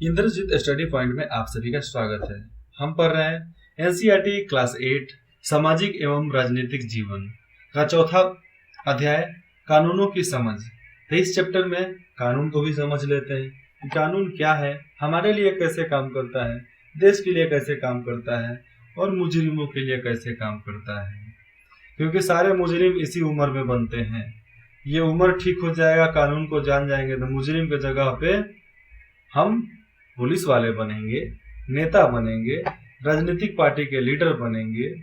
Indrajit study point में आप सभी का स्वागत है। हम पढ़ रहे हैं एनसीईआरटी क्लास 8 सामाजिक एवं राजनीतिक जीवन का चौथा अध्याय कानूनों की समझ। तो इस चैप्टर में कानून को भी समझ लेते हैं कि कानून क्या है, हमारे लिए कैसे काम करता है, देश के लिए कैसे काम करता है और मुजरिमों के लिए कैसे काम करता है। क्योंकि सारे मुजरिम इसी उम्र में बनते हैं। ये उम्र ठीक हो जाएगा, कानून को जान जाएंगे तो मुजरिम के जगह पे हम पुलिस वाले बनेंगे, नेता बनेंगे, राजनीतिक पार्टी के लीडर बनेंगे।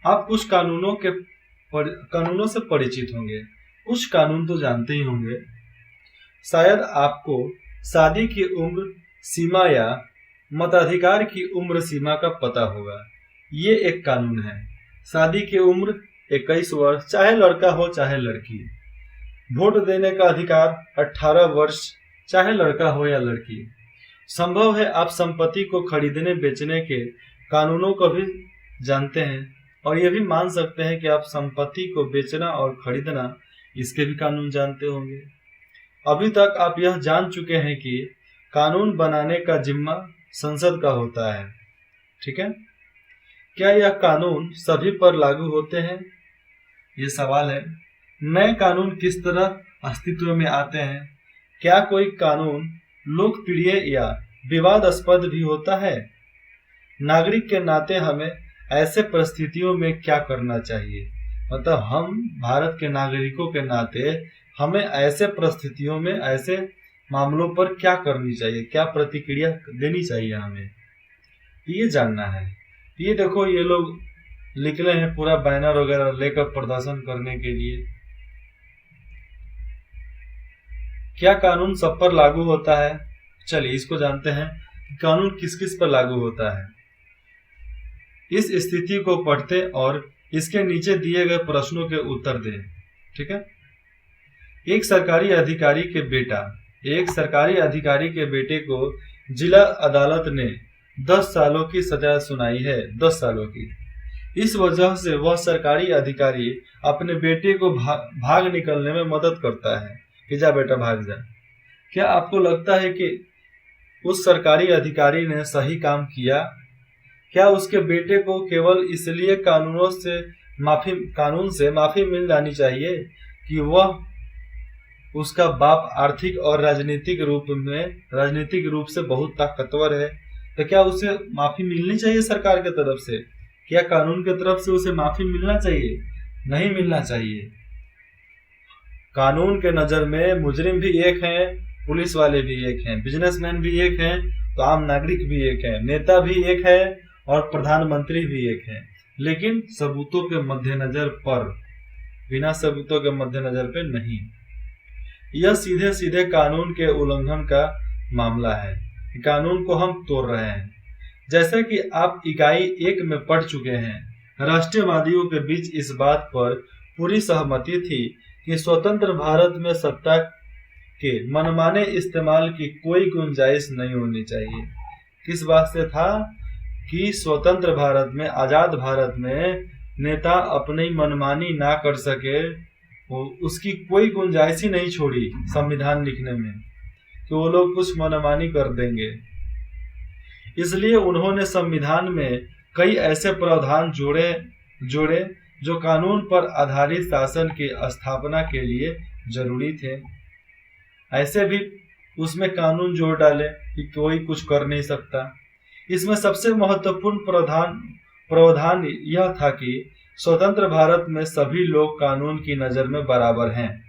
आप कुछ कानूनों से परिचित होंगे, कुछ कानून तो जानते ही होंगे। शायद आपको शादी की उम्र सीमा या मताधिकार की उम्र सीमा का पता होगा। ये एक कानून है। शादी की उम्र 21 वर्ष, चाहे लड़का हो चाहे लड़की। वोट देने का अधिकार 18 वर्ष, चाहे लड़का हो या लड़की। संभव है आप संपत्ति को खरीदने बेचने के कानूनों को भी जानते हैं और ये भी मान सकते हैं कि आप संपत्ति को बेचना और खरीदना इसके भी कानून जानते होंगे। अभी तक आप यह जान चुके हैं कि कानून बनाने का जिम्मा संसद का होता है, ठीक है। क्या यह कानून सभी पर लागू होते हैं? ये सवाल है। नए कानून किस तरह अस्तित्व में आते हैं? क्या कोई कानून लोकप्रिय या विवादास्पद भी होता है? नागरिक के नाते हमें ऐसे परिस्थितियों में क्या करना चाहिए? मतलब हम भारत के नागरिकों के नाते हमें ऐसे परिस्थितियों में, ऐसे मामलों पर क्या करनी चाहिए, क्या प्रतिक्रिया देनी चाहिए हमें, ये जानना है। ये देखो, ये लोग निकले हैं पूरा बैनर वगैरह लेकर प्रदर्शन करने के लिए। क्या कानून सब पर लागू होता है? चलिए इसको जानते हैं कि कानून किस किस पर लागू होता है। इस स्थिति को पढ़ते और इसके नीचे दिए गए प्रश्नों के उत्तर दें, ठीक है। एक सरकारी अधिकारी के बेटे को जिला अदालत ने 10 सालों की सजा सुनाई है, 10 सालों की। इस वजह से वह सरकारी अधिकारी अपने बेटे को भाग निकलने में मदद करता है कि जा बेटा भाग जा। क्या आपको लगता है कि उस सरकारी अधिकारी ने सही काम किया? क्या उसके बेटे को केवल इसलिए कानून से माफी मिल जानी चाहिए कि वह उसका बाप आर्थिक और राजनीतिक रूप से बहुत ताकतवर है? तो क्या उसे माफी मिलनी चाहिए सरकार की तरफ से? क्या कानून की तरफ से उसे माफी मिलना चाहिए? नहीं मिलना चाहिए। कानून के नजर में मुजरिम भी एक हैं, पुलिस वाले भी एक हैं, बिजनेसमैन भी एक हैं, तो आम नागरिक भी एक है, नेता भी एक है और प्रधानमंत्री भी एक है। लेकिन सबूतों के मद्देनजर पर, बिना सबूतों के मद्देनजर पे नहीं। यह सीधे सीधे कानून के उल्लंघन का मामला है। कानून को हम तोड़ रहे हैं। जैसा कि आप इकाई 1 में पढ़ चुके हैं, राष्ट्रवादियों के बीच इस बात पर पूरी सहमति थी कि स्वतंत्र भारत में सत्ता के मनमाने इस्तेमाल की कोई गुंजाइश नहीं होनी चाहिए। किस बात से था? कि स्वतंत्र भारत में, आजाद भारत में नेता अपनी मनमानी ना कर सके, उसकी कोई गुंजाइश ही नहीं छोड़ी संविधान लिखने में कि वो लोग कुछ मनमानी कर देंगे। इसलिए उन्होंने संविधान में कई ऐसे प्रावधान जोड़े जो कानून पर आधारित शासन की स्थापना के लिए जरूरी थे। ऐसे भी उसमें कानून जोड़ डाले कि कोई कुछ कर नहीं सकता। इसमें सबसे महत्वपूर्ण प्रावधान यह था कि स्वतंत्र भारत में सभी लोग कानून की नजर में बराबर हैं,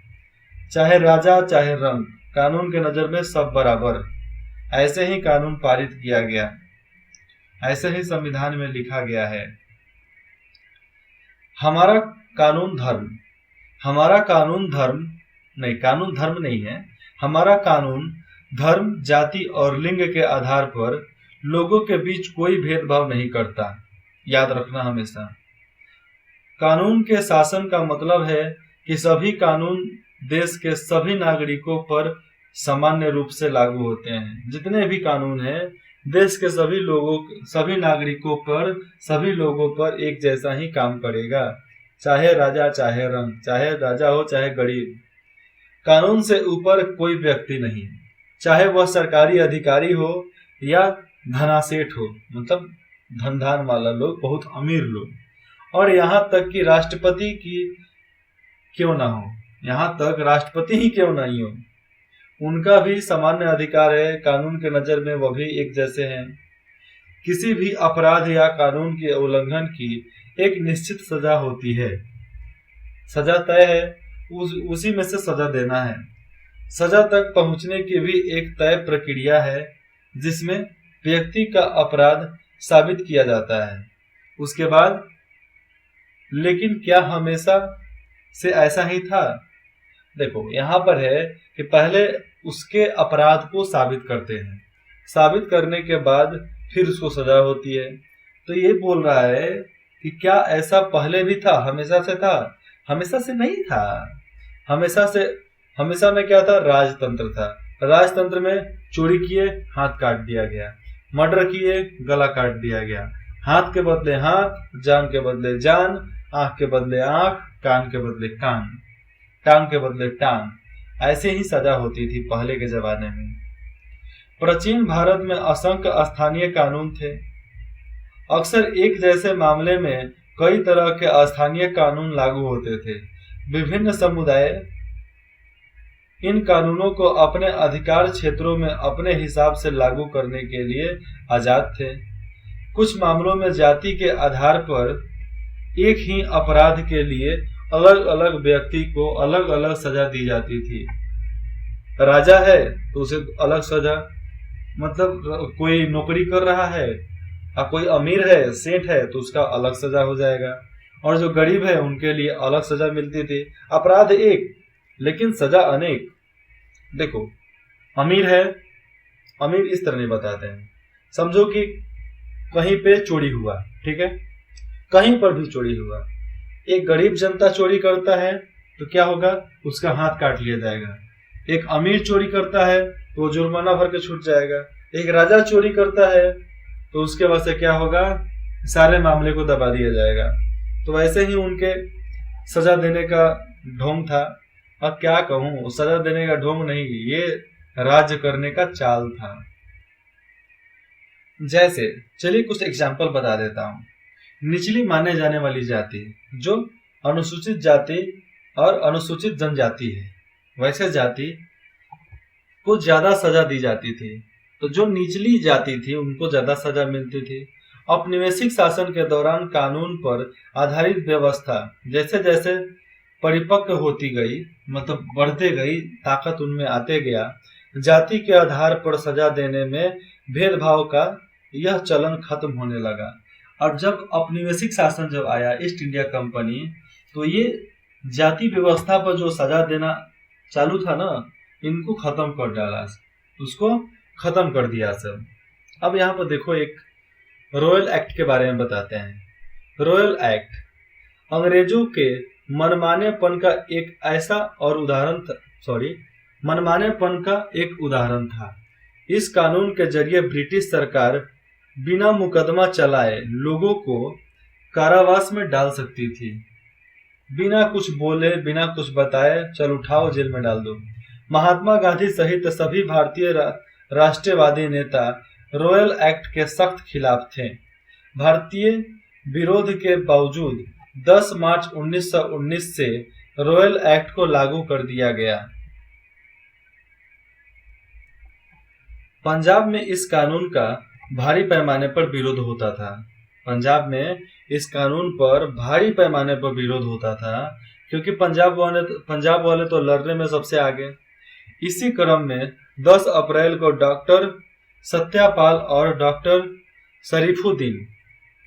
चाहे राजा चाहे रंक, कानून के नजर में सब बराबर। ऐसे ही कानून पारित किया गया, ऐसे ही संविधान में लिखा गया है। हमारा कानून धर्म नहीं है। हमारा कानून धर्म, जाति और लिंग के आधार पर लोगों के बीच कोई भेदभाव नहीं करता। याद रखना हमेशा। कानून के शासन का मतलब है कि सभी कानून देश के सभी नागरिकों पर सामान्य रूप से लागू होते हैं। जितने भी कानून हैं देश के सभी नागरिकों पर, सभी लोगों पर एक जैसा ही काम करेगा, चाहे राजा चाहे रंक, चाहे राजा हो चाहे गरीब। कानून से ऊपर कोई व्यक्ति नहीं, चाहे वह सरकारी अधिकारी हो या धनासेठ हो, मतलब धनधान वाला लोग, बहुत अमीर लोग, और यहाँ तक कि राष्ट्रपति की क्यों ना हो, यहाँ तक राष्ट्रपति ही क्यों नहीं हो, उनका भी सामान्य अधिकार है। कानून के नजर में वह भी एक जैसे हैं। किसी भी अपराध या कानून के उल्लंघन की एक निश्चित सजा होती है, सजा तय है, उसी में से सजा देना है। सजा तक पहुंचने की भी एक तय प्रक्रिया है जिसमें व्यक्ति का अपराध साबित किया जाता है। उसके बाद लेकिन क्या हमेशा से ऐसा ही था? देखो यहाँ पर है कि पहले उसके अपराध को साबित करते हैं, साबित करने के बाद फिर उसको सजा होती है। तो ये बोल रहा है कि क्या ऐसा पहले भी था, हमेशा से था? हमेशा से नहीं था। हमेशा में क्या था? राजतंत्र था। राजतंत्र में चोरी किए हाथ काट दिया गया, मर्डर किए गला काट दिया गया, हाथ के बदले हाथ, जान के बदले जान, आंख के बदले आंख, कान के बदले कान, टांग के बदले टांग। ऐसे ही सजा होती थी पहले के जमाने में। प्राचीन भारत में असंख्य स्थानीय कानून थे। अक्सर एक जैसे मामले में कई तरह के स्थानीय कानून लागू होते थे। विभिन्न समुदाय इन कानूनों को अपने अधिकार क्षेत्रों में अपने हिसाब से लागू करने के लिए आजाद थे। कुछ मामलों में जाति के आधार पर एक ही अपराध के लिए अलग अलग व्यक्ति को अलग अलग सजा दी जाती थी। राजा है तो उसे अलग सजा, मतलब कोई नौकरी कर रहा है, और कोई अमीर है, सेठ है, तो उसका अलग सजा हो जाएगा, और जो गरीब है उनके लिए अलग सजा मिलती थी। अपराध एक लेकिन सजा अनेक। देखो अमीर है, अमीर इस तरह नहीं बताते हैं। समझो कि कहीं पे चोरी हुआ, ठीक है, कहीं पर भी चोरी हुआ, एक गरीब जनता चोरी करता है तो क्या होगा? उसका हाथ काट लिया जाएगा। एक अमीर चोरी करता है तो जुर्माना भर के छूट जाएगा। एक राजा चोरी करता है तो उसके वजह से क्या होगा? सारे मामले को दबा दिया जाएगा। तो वैसे ही उनके सजा देने का ढोंग था। अब क्या कहूं, सजा देने का ढोंग नहीं, ये राज्य करने का चाल था। जैसे चलिए कुछ एग्जाम्पल बता देता हूं। निचली माने जाने वाली जाति जो अनुसूचित जाति और अनुसूचित जनजाति है, वैसे जाति को ज्यादा सजा दी जाती थी। तो जो निचली जाति थी उनको ज्यादा सजा मिलती थी। औपनिवेशिक शासन के दौरान कानून पर आधारित व्यवस्था जैसे जैसे परिपक्व होती गई, मतलब बढ़ते गई, ताकत उनमें आते गया, जाति के आधार पर सजा देने में भेदभाव का यह चलन खत्म होने लगा। और जब औपनिवेशिक शासन जब आया, ईस्ट इंडिया कंपनी, तो ये जाति व्यवस्था पर जो सजा देना चालू था ना, इनको खत्म कर डाला, उसको खत्म कर दिया सब। अब यहाँ पर देखो एक रॉयल एक्ट के बारे में बताते हैं। रॉयल एक्ट अंग्रेजों के मनमानेपन का एक ऐसा और उदाहरण था, मनमानेपन का एक उदाहरण था। इस कानून के जरिए ब्रिटिश सरकार बिना मुकदमा चलाए लोगों को कारावास में डाल सकती थी। बिना कुछ बोले, बिना कुछ बताए, चल उठाओ जेल में डाल दो। महात्मा गांधी सहित सभी भारतीय राष्ट्रवादी नेता रॉयल एक्ट के सख्त खिलाफ थे। भारतीय विरोध के बावजूद 10 मार्च 1919 से रॉयल एक्ट को लागू कर दिया गया। पंजाब में इस कानून का भारी पैमाने पर विरोध होता था। पंजाब में इस कानून पर भारी पैमाने पर विरोध होता था क्योंकि पंजाब वाले तो लड़ने में सबसे आगे। इसी क्रम में 10 अप्रैल को डॉक्टर सत्यापाल और डॉक्टर शरीफुद्दीन,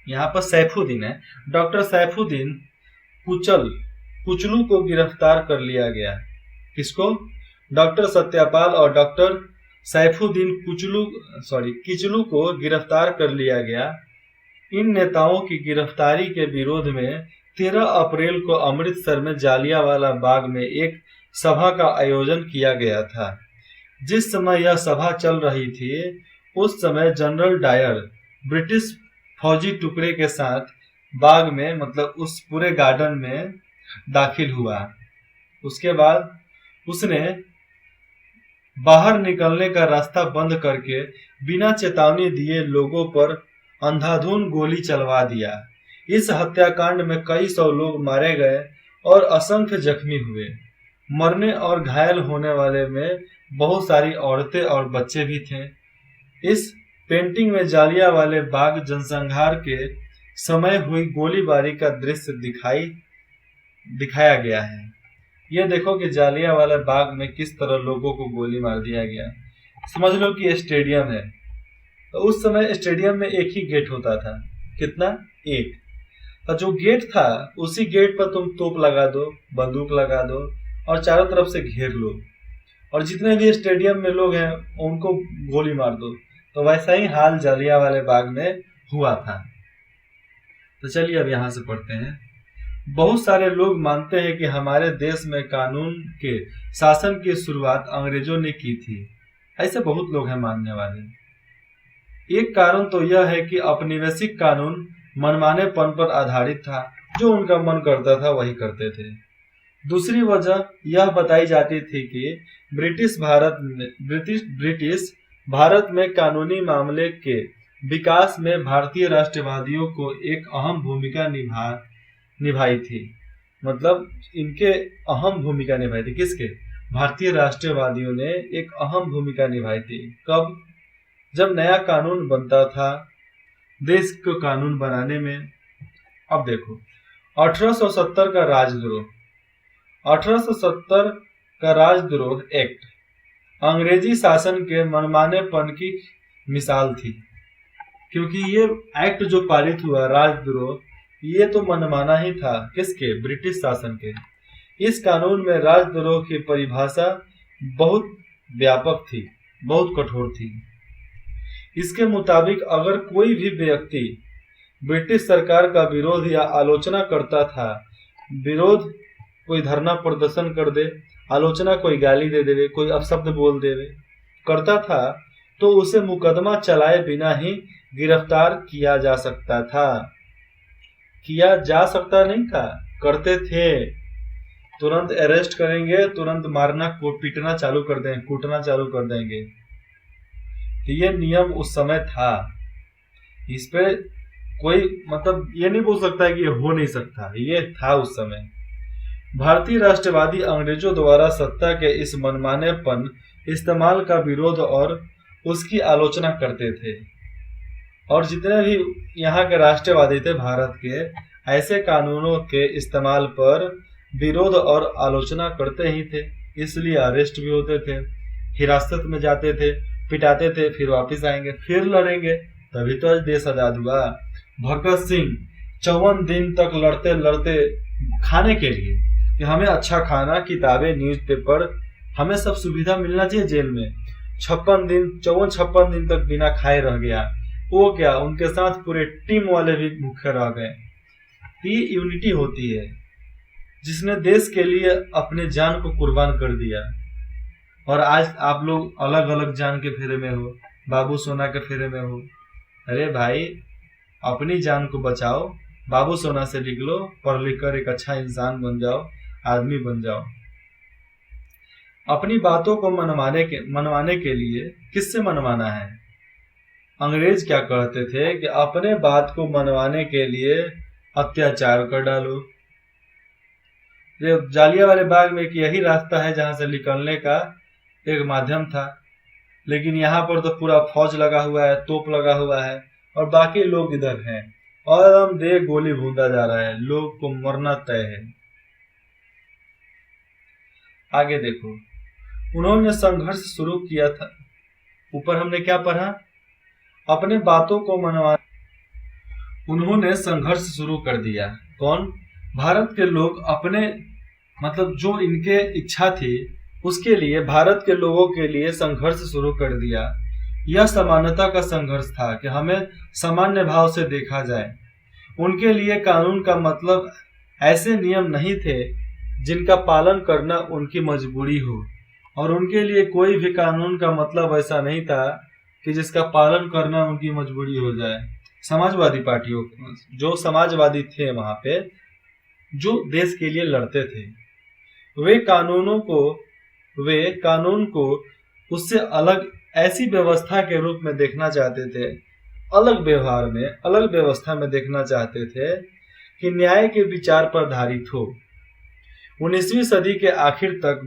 यहाँ पर सैफुद्दीन है, डॉक्टर सैफुद्दीन कुचलू को गिरफ्तार कर लिया गया। किसको? डॉक्टर सत्यापाल और डॉक्टर सैफुद्दीन किचलू को गिरफ्तार कर लिया गया। इन नेताओं की गिरफ्तारी के विरोध में 13 अप्रैल को अमृतसर में जालियांवाला बाग में एक सभा का आयोजन किया गया था। जिस समय यह सभा चल रही थी उस समय जनरल डायर ब्रिटिश फौजी टुकड़े के साथ बाग में, मतलब उस पूरे गार्डन में दाखिल हुआ। उसके बाद उसने बाहर निकलने का रास्ता बंद करके बिना चेतावनी दिए लोगों पर अंधाधुंध गोली चलवा दिया। इस हत्याकांड में कई सौ लोग मारे गए और असंख्य जख्मी हुए। मरने और घायल होने वाले में बहुत सारी औरतें और बच्चे भी थे। इस पेंटिंग में जालियांवाला बाग जनसंहार के समय हुई गोलीबारी का दृश्य दिखाया गया है। ये देखो कि जालियांवाला बाग में किस तरह लोगों को गोली मार दिया गया। समझ लो कि स्टेडियम है, तो उस समय स्टेडियम में एक ही गेट होता था। कितना? एक। तो जो गेट था उसी गेट पर तुम तोप लगा दो, बंदूक लगा दो और चारों तरफ से घेर लो, और जितने भी स्टेडियम में लोग हैं उनको गोली मार दो। तो वैसा ही हाल जालियांवाला बाग में हुआ था। तो चलिए अब यहाँ से पढ़ते हैं। बहुत सारे लोग मानते हैं कि हमारे देश में कानून के शासन की शुरुआत अंग्रेजों ने की थी। ऐसे बहुत लोग हैं मानने वाले। एक कारण तो यह है कि औपनिवेशिक कानून मनमानेपन पर आधारित था, जो उनका मन करता था वही करते थे। दूसरी वजह यह बताई जाती थी कि ब्रिटिश भारत में कानूनी मामले के विकास में भारतीय राष्ट्रवादियों को एक अहम भूमिका निभाई थी। मतलब इनके अहम भूमिका निभाई थी। किसके? भारतीय राष्ट्रवादियों ने एक अहम भूमिका निभाई थी। कब? जब नया कानून बनता था देश को कानून बनाने में। अब देखो 1870 का राजद्रोह, 1870 का राजद्रोह एक्ट अंग्रेजी शासन के मनमानेपन की मिसाल थी, क्योंकि ये एक्ट जो पारित हुआ राजद्रोह, ये तो मनमाना ही था। किसके? ब्रिटिश शासन के। इस कानून में राजद्रोह की परिभाषा बहुत व्यापक थी, बहुत कठोर थी। इसके मुताबिक अगर कोई भी व्यक्ति ब्रिटिश सरकार का विरोध या आलोचना करता था, विरोध कोई धरना प्रदर्शन कर दे, आलोचना कोई गाली दे देवे, कोई अपशब्द बोल देवे करता था, तो उसे मुकदमा चलाए बिना ही गिरफ्तार किया जा सकता था। किया जा सकता नहीं था, करते थे। तुरंत अरेस्ट करेंगे, तुरंत मारना पीटना चालू कर देंगे, कूटना चालू कर देंगे। तो ये नियम उस समय था। इस पे कोई मतलब ये नहीं बोल सकता है कि ये हो नहीं सकता, ये था उस समय। भारतीय राष्ट्रवादी अंग्रेजों द्वारा सत्ता के इस मनमानेपन इस्तेमाल का विरोध और उसकी आलोचना करते थे, और जितने भी यहाँ के राष्ट्रवादी थे भारत के, ऐसे कानूनों के इस्तेमाल पर विरोध और आलोचना करते ही थे। इसलिए अरेस्ट भी होते थे, हिरासत में जाते थे, पिटाते थे, फिर वापस आएंगे, फिर लड़ेंगे, तभी तो आज देश आजाद हुआ। भगत सिंह 54 दिन तक लड़ते लड़ते खाने के लिए कि हमें अच्छा खाना, किताबें, न्यूज़पेपर, हमें सब सुविधा मिलना चाहिए जेल में। 56 दिन तक बिना खाए रह गया। वो क्या, उनके साथ पूरे टीम वाले भी भूखे रह गए। ये यूनिटी होती है, जिसने देश के लिए अपने जान को कुर्बान कर दिया। और आज आप लोग अलग अलग जान के फेरे में हो, बाबू सोना के फेरे में हो। अरे भाई, अपनी जान को बचाओ, बाबू सोना से लिख लो, पढ़ लिख कर एक अच्छा इंसान बन जाओ, आदमी बन जाओ। अपनी बातों को मनवाने के लिए किससे मनवाना है? अंग्रेज क्या कहते थे कि अपने बात को मनवाने के लिए अत्याचार कर डालो। जालियांवाले बाग में यही रास्ता है जहां से निकलने का एक माध्यम था, लेकिन यहाँ पर तो पूरा फौज लगा हुआ है, तोप लगा हुआ है, और बाकी लोग इधर हैं और हम देख गोली बूंदा जा रहा है, लोग को मरना तय है। आगे देखो, उन्होंने संघर्ष शुरू किया था। ऊपर हमने क्या पढ़ा? अपने बातों को मनवा, उन्होंने संघर्ष शुरू कर दिया। कौन? भारत के लोग अपने मतलब जो इनके इच्छा थी उसके लिए, भारत के लोगों के लिए संघर्ष शुरू कर दिया। यह समानता का संघर्ष था कि हमें सामान्य भाव से देखा जाए। उनके लिए कानून का मतलब ऐसे नियम नहीं थे जिनका पालन करना उनकी मजबूरी हो, और उनके लिए कोई भी कानून का मतलब ऐसा नहीं था कि जिसका पालन करना उनकी मजबूरी हो जाए। समाजवादी पार्टियों, जो समाजवादी थे वहां पे, जो देश के लिए लड़ते थे, वे कानून को उससे अलग ऐसी व्यवस्था के रूप में देखना चाहते थे, अलग व्यवहार में, अलग व्यवस्था में देखना चाहते थे कि न्याय के विचार पर आधारित हो। 19वीं सदी के आखिर तक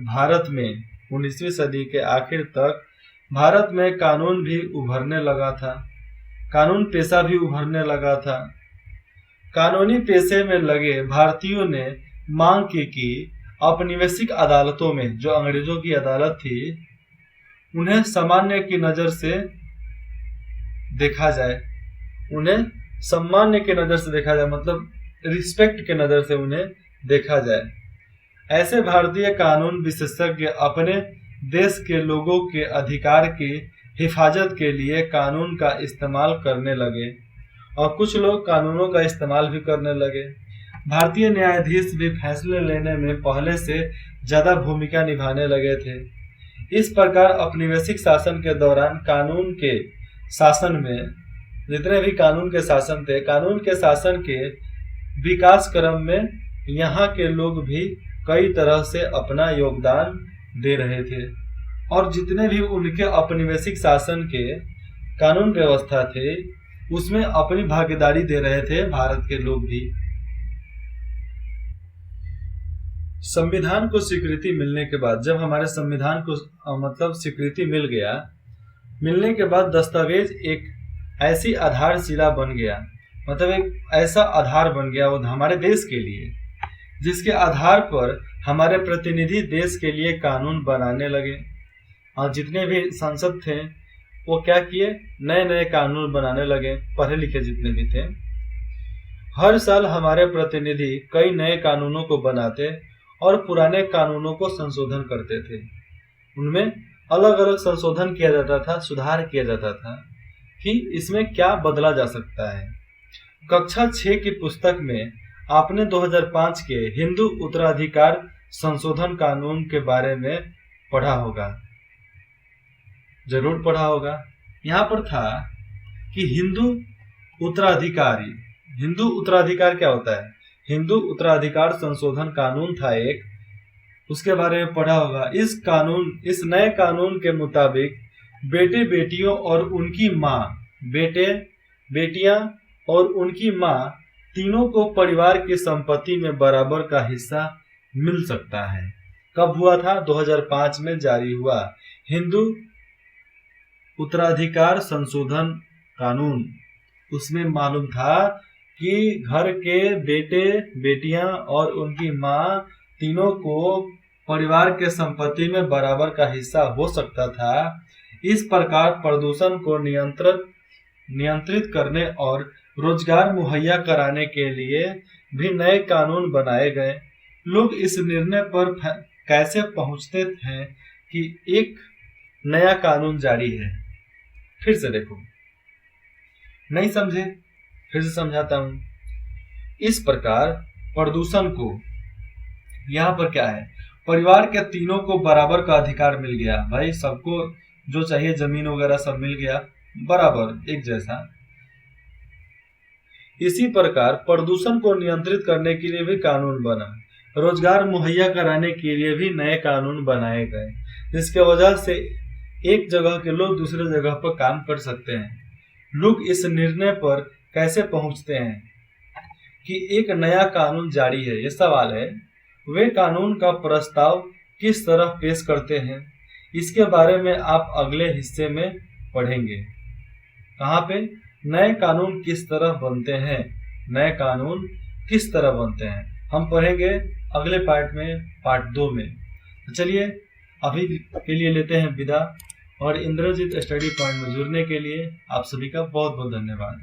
भारत में कानून भी उभरने लगा था, कानून पेशा भी उभरने लगा था। कानूनी पेशे में लगे भारतीयों ने मांग की कि औपनिवेशिक अदालतों में, जो अंग्रेजों की अदालत थी, उन्हें सामान्य की नज़र से देखा जाए, उन्हें सम्मान के नज़र से देखा जाए, मतलब रिस्पेक्ट के नज़र से उन्हें देखा जाए। ऐसे भारतीय कानून विशेषज्ञ अपने देश के लोगों के अधिकार की हिफाजत के लिए कानून का इस्तेमाल करने लगे और कुछ लोग कानूनों का इस्तेमाल भी करने लगे। भारतीय न्यायाधीश भी फैसले लेने में पहले से ज़्यादा भूमिका निभाने लगे थे। इस प्रकार औपनिवेशिक शासन के दौरान कानून के शासन में जितने भी कानून के शासन थे, कानून के शासन के विकास क्रम में यहाँ के लोग भी कई तरह से अपना योगदान दे रहे थे और जितने भी उनके औपनिवेशिक शासन के कानून व्यवस्था थे उसमें अपनी भागीदारी दे रहे थे भारत के लोग भी। संविधान को स्वीकृति मिलने के बाद, जब हमारे संविधान को मतलब स्वीकृति मिल गया, मिलने के बाद दस्तावेज एक ऐसी आधारशिला बन गया, मतलब एक ऐसा आधार बन गया वो हमारे देश के लिए, जिसके आधार पर हमारे प्रतिनिधि देश के लिए कानून बनाने लगे। और जितने भी सांसद थे वो क्या किए, नए नए कानून बनाने लगे, पढ़े लिखे जितने भी थे। हर साल हमारे प्रतिनिधि कई नए कानूनों को बनाते और पुराने कानूनों को संशोधन करते थे। उनमें अलग अलग संशोधन किया जाता था, सुधार किया जाता था कि इसमें क्या बदला जा सकता है। कक्षा 6 की पुस्तक में आपने 2005 के हिंदू उत्तराधिकार संशोधन कानून के बारे में पढ़ा होगा, जरूर पढ़ा होगा। यहाँ पर था कि हिंदू उत्तराधिकार क्या होता है, हिंदू उत्तराधिकार संशोधन कानून था एक, उसके बारे में पढ़ा होगा। इस नए कानून के मुताबिक बेटे बेटियों और उनकी माँ, बेटियां और उनकी माँ तीनों को परिवार की संपत्ति में बराबर का हिस्सा मिल सकता है। कब हुआ था? 2005 में जारी हुआ हिंदू उत्तराधिकार संशोधन कानून। उसमें मालूम था कि घर के बेटे बेटियां और उनकी माँ तीनों को परिवार के संपत्ति में बराबर का हिस्सा हो सकता था। इस प्रकार प्रदूषण को नियंत्रित करने और रोजगार मुहैया कराने के लिए भी नए कानून बनाए गए। लोग इस निर्णय पर कैसे पहुंचते हैं कि एक नया कानून जारी है। फिर से देखो, नहीं समझे? फिर से समझाता हूं। इस प्रकार प्रदूषण को, यहाँ पर क्या है, परिवार के तीनों को बराबर का अधिकार मिल गया। भाई सबको जो चाहिए जमीन वगैरह सब मिल गया बराबर एक जैसा। इसी प्रकार प्रदूषण को नियंत्रित करने के लिए भी कानून बना, रोजगार मुहैया कराने के लिए भी नए कानून बनाए गए, जिसके वजह से एक जगह के लोग दूसरे जगह पर काम कर सकते हैं। लोग इस निर्णय पर कैसे पहुंचते हैं कि एक नया कानून जारी है, ये सवाल है। वे कानून का प्रस्ताव किस तरह पेश करते हैं, इसके बारे में आप अगले हिस्से में पढ़ेंगे। कहाँ पे? नए कानून किस तरह बनते हैं, नए कानून किस तरह बनते हैं, हम पढ़ेंगे अगले पार्ट में, पार्ट 2 में। तो चलिए अभी के लिए लेते हैं विदा, और इंद्रजीत स्टडी पॉइंट में जुड़ने के लिए आप सभी का बहुत बहुत धन्यवाद।